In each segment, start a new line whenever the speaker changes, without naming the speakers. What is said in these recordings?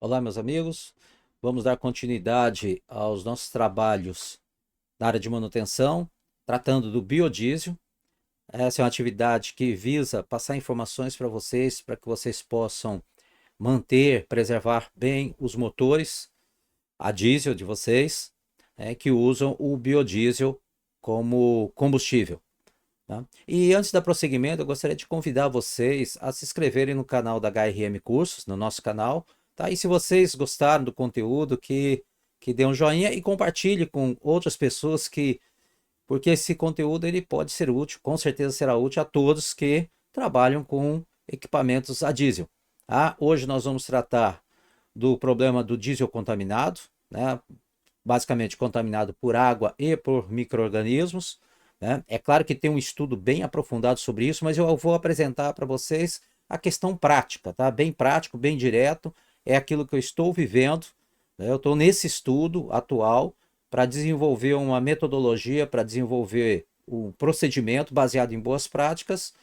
Olá, meus amigos. Vamos dar continuidade aos nossos trabalhos na área de manutenção, tratando do biodiesel. Essa é uma atividade que visa passar informações para que vocês possam manter, preservar bem os motores a diesel de vocês, que usam o biodiesel como combustível. Tá? E antes da prosseguimento, eu gostaria de convidar vocês a se inscreverem no canal da HRM Cursos, no nosso canal. Tá? E se vocês gostaram do conteúdo, que dê um joinha e compartilhe com outras pessoas porque esse conteúdo ele pode ser útil, com certeza será útil a todos que trabalham com equipamentos a diesel. Tá? Hoje nós vamos tratar do problema do diesel contaminado, né? Basicamente contaminado por água e por micro-organismos. Né? É claro que tem um estudo bem aprofundado sobre isso, mas eu vou apresentar para vocês a questão prática, tá? Bem prático, bem direto, é aquilo que eu estou vivendo, né? Eu estou nesse estudo atual para desenvolver uma metodologia, para desenvolver um procedimento baseado em boas práticas,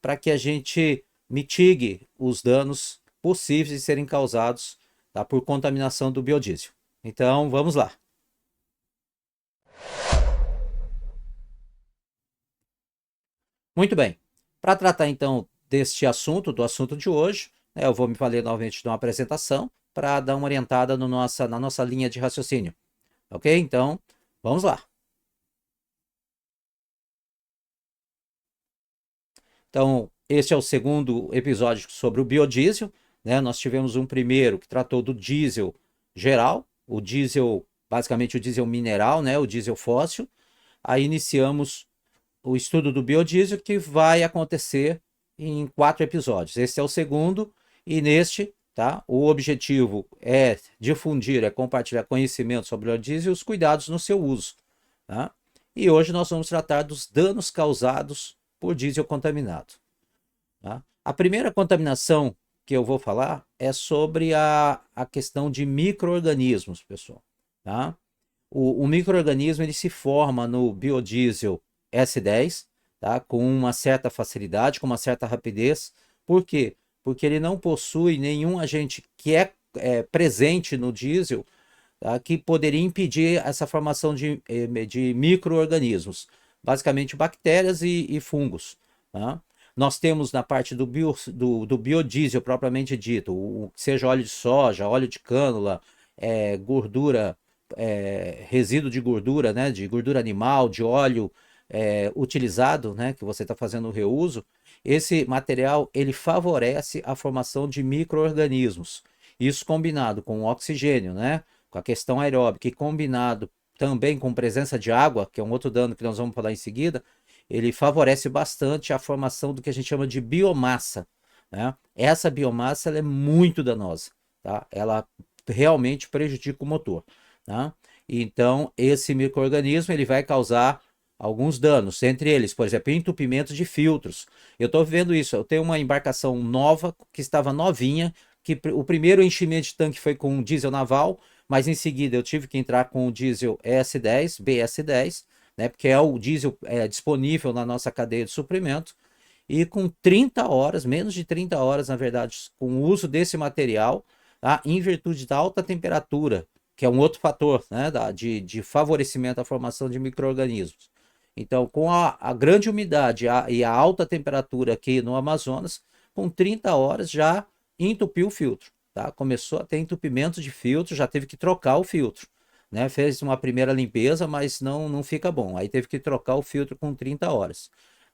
para que a gente mitigue os danos possíveis de serem causados, tá, por contaminação do biodiesel. Então, vamos lá. Muito bem. Para tratar então deste assunto, do assunto de hoje, eu vou me valer novamente de uma apresentação para dar uma orientada no na nossa linha de raciocínio. Ok? Então, vamos lá. Então, este é o segundo episódio sobre o biodiesel. Né? Nós tivemos um primeiro que tratou do diesel geral, o diesel, basicamente o diesel mineral, né? O diesel fóssil. Aí iniciamos o estudo do biodiesel, que vai acontecer em 4 episódios. Esse é o segundo, e neste, tá, o objetivo é difundir, é compartilhar conhecimento sobre o biodiesel e os cuidados no seu uso. Tá? E hoje nós vamos tratar dos danos causados por diesel contaminado. Tá? A primeira contaminação que eu vou falar é sobre a questão de micro-organismos, pessoal. Tá? O micro-organismo ele se forma no biodiesel S10, tá? Com uma certa facilidade, com uma certa rapidez. Por quê? Porque ele não possui nenhum agente que é presente no diesel, tá? Que poderia impedir essa formação de micro-organismos, basicamente bactérias e fungos. Tá? Nós temos na parte do biodiesel propriamente dito, seja óleo de soja, óleo de cânula, gordura, resíduo de gordura, né, de gordura animal, de óleo utilizado, né, que você está fazendo o reuso, esse material ele favorece a formação de micro-organismos. Isso combinado com o oxigênio, né, com a questão aeróbica, e combinado também com presença de água, que é um outro dano que nós vamos falar em seguida, ele favorece bastante a formação do que a gente chama de biomassa. Né? Essa biomassa ela é muito danosa, tá? Ela realmente prejudica o motor. Tá? Então, esse micro-organismo ele vai causar alguns danos, entre eles, por exemplo, entupimento de filtros. Eu estou vendo isso, eu tenho uma embarcação nova, que estava novinha, que o primeiro enchimento de tanque foi com diesel naval, mas em seguida eu tive que entrar com o diesel ES10, BS10, né, porque é o diesel disponível na nossa cadeia de suprimento, e com 30 horas, menos de 30 horas, na verdade, com o uso desse material, tá, em virtude da alta temperatura, que é um outro fator, né, de favorecimento à formação de micro-organismos. Então, com a grande umidade e a alta temperatura aqui no Amazonas, com 30 horas já entupiu o filtro. Tá? Começou a ter entupimento de filtro, já teve que trocar o filtro. Né? Fez uma primeira limpeza, mas não fica bom. Aí teve que trocar o filtro com 30 horas.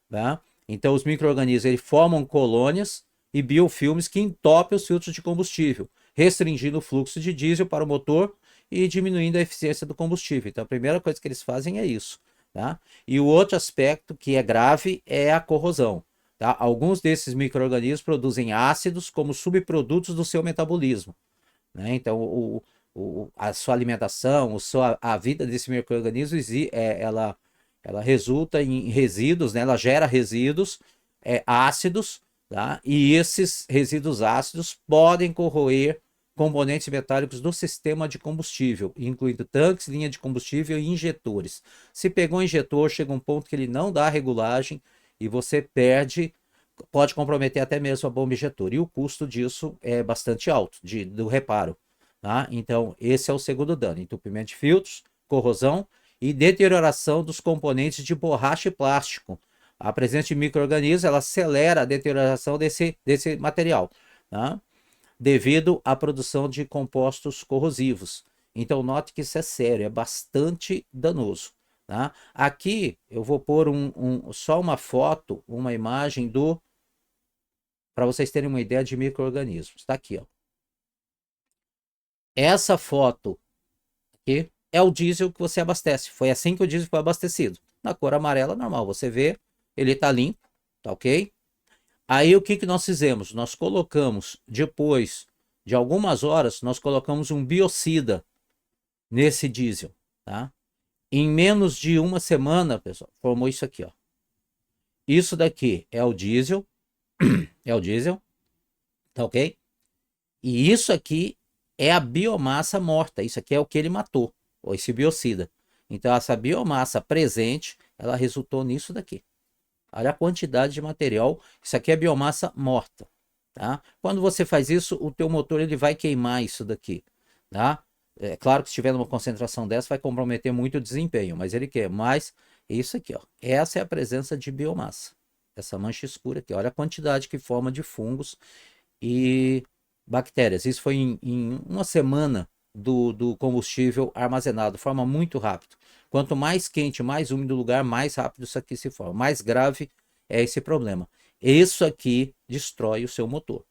Tá? Então, os micro-organismos eles formam colônias e biofilmes que entopem os filtros de combustível, restringindo o fluxo de diesel para o motor e diminuindo a eficiência do combustível. Então, a primeira coisa que eles fazem é isso. Tá? E o outro aspecto que é grave é a corrosão. Tá? Alguns desses micro-organismos produzem ácidos como subprodutos do seu metabolismo. Né? Então, a sua alimentação, a vida desse micro-organismo, ela resulta em resíduos, né? Ela gera resíduos ácidos, tá? E esses resíduos ácidos podem corroer componentes metálicos do sistema de combustível, incluindo tanques, linha de combustível e injetores. Se pegou um injetor, chega um ponto que ele não dá regulagem e você perde, pode comprometer até mesmo a bomba injetor. E o custo disso é bastante alto, do reparo. tá? Então, esse é o segundo dano: entupimento de filtros, corrosão e deterioração dos componentes de borracha e plástico. A presença de micro-organismos, ela acelera a deterioração desse material, tá? Devido à produção de compostos corrosivos. Então, note que isso é sério, é bastante danoso, tá? Aqui eu vou pôr só uma foto, uma imagem para vocês terem uma ideia de micro-organismos. Está aqui, ó. Essa foto aqui é o diesel que você abastece. Foi assim que o diesel foi abastecido. Na cor amarela, normal. Você vê, ele está limpo, tá ok? Aí o que nós fizemos? Nós colocamos, depois de algumas horas, nós colocamos um biocida nesse diesel, tá? Em menos de uma semana, pessoal, formou isso aqui, ó. Isso daqui é o diesel, tá ok? E isso aqui é a biomassa morta, isso aqui é o que ele matou, ou esse biocida. Então essa biomassa presente, ela resultou nisso daqui. Olha a quantidade de material, isso aqui é biomassa morta, tá? Quando você faz isso, o teu motor ele vai queimar isso daqui, tá? É claro que se tiver numa concentração dessa vai comprometer muito o desempenho, mas ele quer. Mas isso aqui, ó, essa é a presença de biomassa, essa mancha escura aqui. Olha a quantidade que forma de fungos e bactérias. Isso foi em uma semana do combustível armazenado, forma muito rápido. Quanto mais quente, mais úmido o lugar, mais rápido isso aqui se forma. Mais grave é esse problema. Isso aqui destrói o seu motor.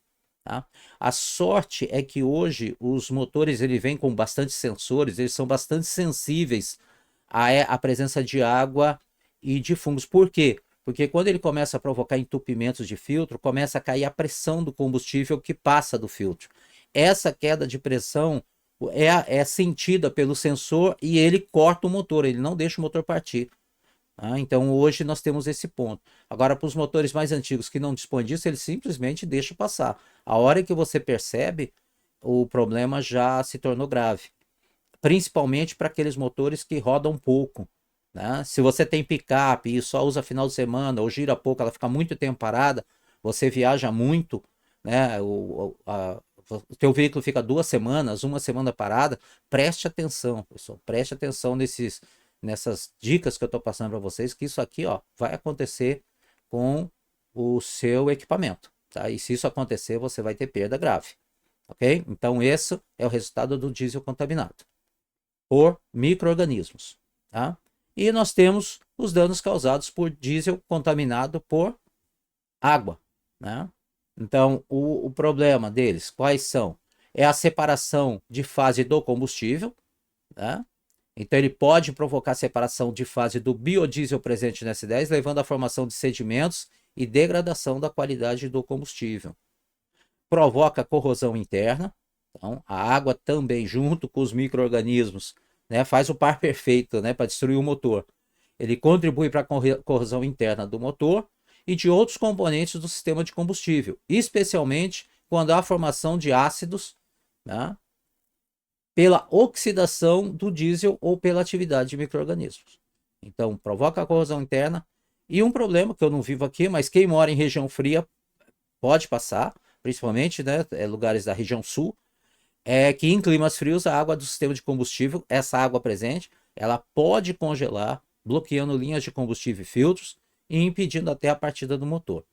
Tá? A sorte é que hoje os motores ele vêm com bastante sensores, eles são bastante sensíveis à presença de água e de fungos. Por quê? Porque quando ele começa a provocar entupimentos de filtro, começa a cair a pressão do combustível que passa do filtro. Essa queda de pressão é sentida pelo sensor e ele corta o motor, ele não deixa o motor partir. Então hoje nós temos esse ponto. Agora, para os motores mais antigos que não dispõem disso, ele simplesmente deixa passar. A hora que você percebe, o problema já se tornou grave. Principalmente para aqueles motores que rodam pouco. Né? Se você tem picape e só usa final de semana ou gira pouco, ela fica muito tempo parada, você viaja muito, né? O teu veículo fica 2 semanas, uma semana parada, preste atenção, pessoal, preste atenção nessas dicas que eu estou passando para vocês, que isso aqui, ó, vai acontecer com o seu equipamento, tá? E se isso acontecer, você vai ter perda grave, ok? Então, esse é o resultado do diesel contaminado por micro-organismos, tá? E nós temos os danos causados por diesel contaminado por água, né? Então, o problema deles, quais são? É a separação de fase do combustível, né? Então, ele pode provocar separação de fase do biodiesel presente no S10, levando à formação de sedimentos e degradação da qualidade do combustível. Provoca corrosão interna, então a água também, junto com os micro-organismos, né, faz o par perfeito, né, para destruir o motor. Ele contribui para a corrosão interna do motor e de outros componentes do sistema de combustível, especialmente quando há formação de ácidos, né, pela oxidação do diesel ou pela atividade de micro-organismos. Então, provoca a corrosão interna. E um problema que eu não vivo aqui, mas quem mora em região fria pode passar, principalmente, né, lugares da região sul, é que em climas frios a água do sistema de combustível, essa água presente, ela pode congelar, bloqueando linhas de combustível e filtros e impedindo até a partida do motor.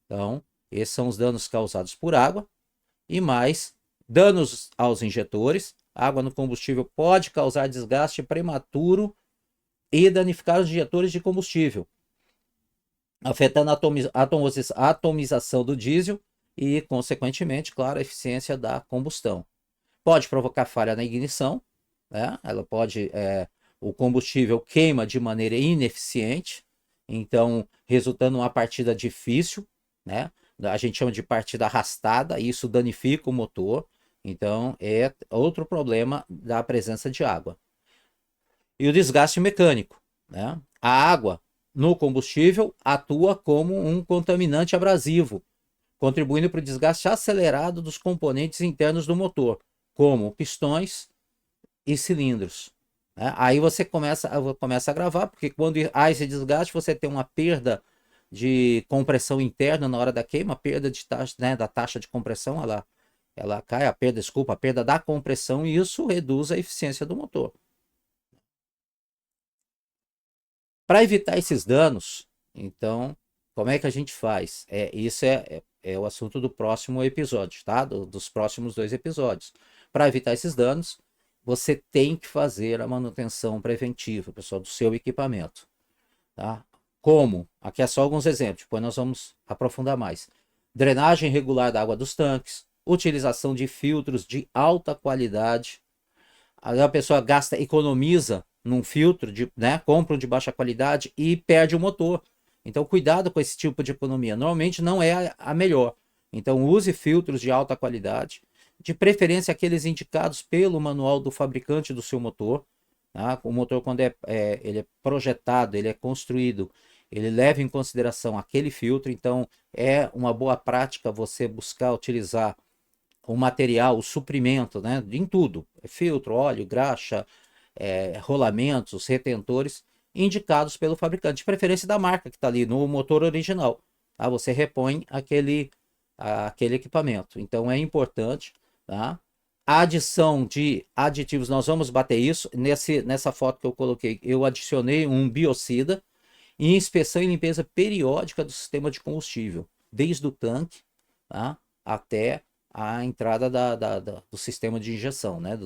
Então, esses são os danos causados por água e mais danos aos injetores. Água no combustível pode causar desgaste prematuro e danificar os injetores de combustível, afetando a atomização do diesel e, consequentemente, claro, a eficiência da combustão. Pode provocar falha na ignição, né? Ela pode, o combustível queima de maneira ineficiente, então resultando uma partida difícil, né? A gente chama de partida arrastada, e isso danifica o motor. Então é outro problema da presença de água. E o desgaste mecânico, né? A água no combustível atua como um contaminante abrasivo, contribuindo para o desgaste acelerado dos componentes internos do motor, como pistões e cilindros. Né? Aí você começa a gravar, porque quando há esse desgaste, você tem uma perda de compressão interna na hora da queima, perda de taxa, né, da taxa de compressão, ela ela cai, a perda da compressão, e isso reduz a eficiência do motor. Para evitar esses danos, então, como é que a gente faz? Isso é o assunto do próximo episódio, tá? Dos próximos 2 episódios. Para evitar esses danos, você tem que fazer a manutenção preventiva, pessoal, do seu equipamento, tá? Como? Aqui é só alguns exemplos, depois nós vamos aprofundar mais. Drenagem regular da água dos tanques, utilização de filtros de alta qualidade. Aí a pessoa gasta, economiza num filtro, né, compra um de baixa qualidade e perde o motor. Então, cuidado com esse tipo de economia. Normalmente não é a melhor. Então, use filtros de alta qualidade, de preferência aqueles indicados pelo manual do fabricante do seu motor. Tá? O motor, quando ele é projetado, ele é construído, ele leva em consideração aquele filtro. Então, é uma boa prática você buscar utilizar o material, o suprimento, né, em tudo, filtro, óleo, graxa, rolamentos, retentores, indicados pelo fabricante, de preferência da marca que está ali no motor original. Tá? Você repõe aquele equipamento. Então é importante, tá? A adição de aditivos, nós vamos bater isso. Nessa foto que eu coloquei, eu adicionei um biocida e inspeção e limpeza periódica do sistema de combustível, desde o tanque, tá, até a entrada do sistema de injeção, né,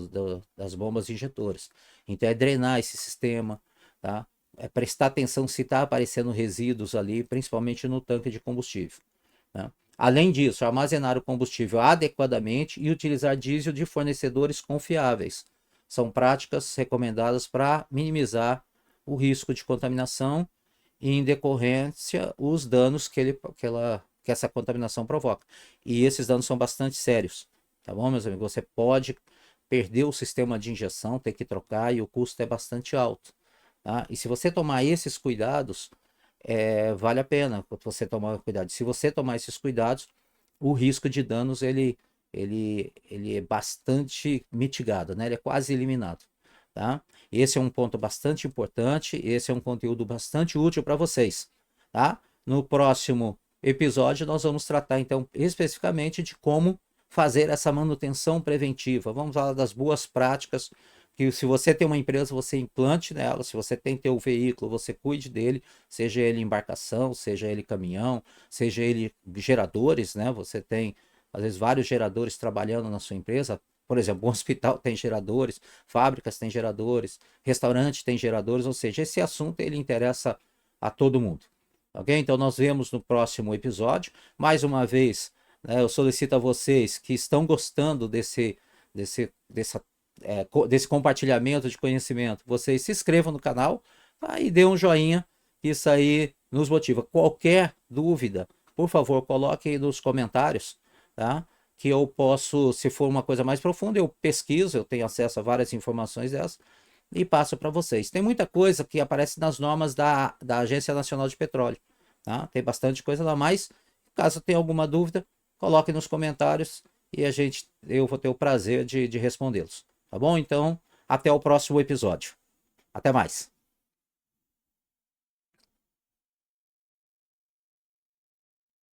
das bombas injetoras. Então é drenar esse sistema, tá? É prestar atenção se está aparecendo resíduos ali, principalmente no tanque de combustível, né? Além disso, armazenar o combustível adequadamente e utilizar diesel de fornecedores confiáveis. São práticas recomendadas para minimizar o risco de contaminação e, em decorrência, os danos que essa contaminação provoca. E esses danos são bastante sérios, tá bom, meus amigos? Você pode perder o sistema de injeção, ter que trocar, e o custo é bastante alto, tá? E se você tomar esses cuidados, vale a pena você tomar cuidado. Se você tomar esses cuidados, o risco de danos ele é bastante mitigado, né? Ele é quase eliminado, tá? Esse é um ponto bastante importante, esse é um conteúdo bastante útil para vocês, tá? No próximo episódio nós vamos tratar então especificamente de como fazer essa manutenção preventiva. Vamos falar das boas práticas, que se você tem uma empresa, você implante nela. Se você tem teu veículo, você cuide dele, seja ele embarcação, seja ele caminhão, seja ele geradores, né? Você tem às vezes vários geradores trabalhando na sua empresa. Por exemplo, um hospital tem geradores, fábricas têm geradores, restaurante tem geradores, ou seja, esse assunto ele interessa a todo mundo. Ok? Então nós vemos no próximo episódio. Mais uma vez, né, eu solicito a vocês que estão gostando desse compartilhamento de conhecimento, vocês se inscrevam no canal, tá? E dê um joinha, que isso aí nos motiva. Qualquer dúvida, por favor, coloque aí nos comentários, tá? Que eu posso, se for uma coisa mais profunda, eu pesquiso, eu tenho acesso a várias informações dessas e passo para vocês. Tem muita coisa que aparece nas normas da Agência Nacional de Petróleo, tá? Tem bastante coisa lá, mas caso tenha alguma dúvida, coloque nos comentários e eu vou ter o prazer de respondê-los. Tá bom? Então, até o próximo episódio. Até mais.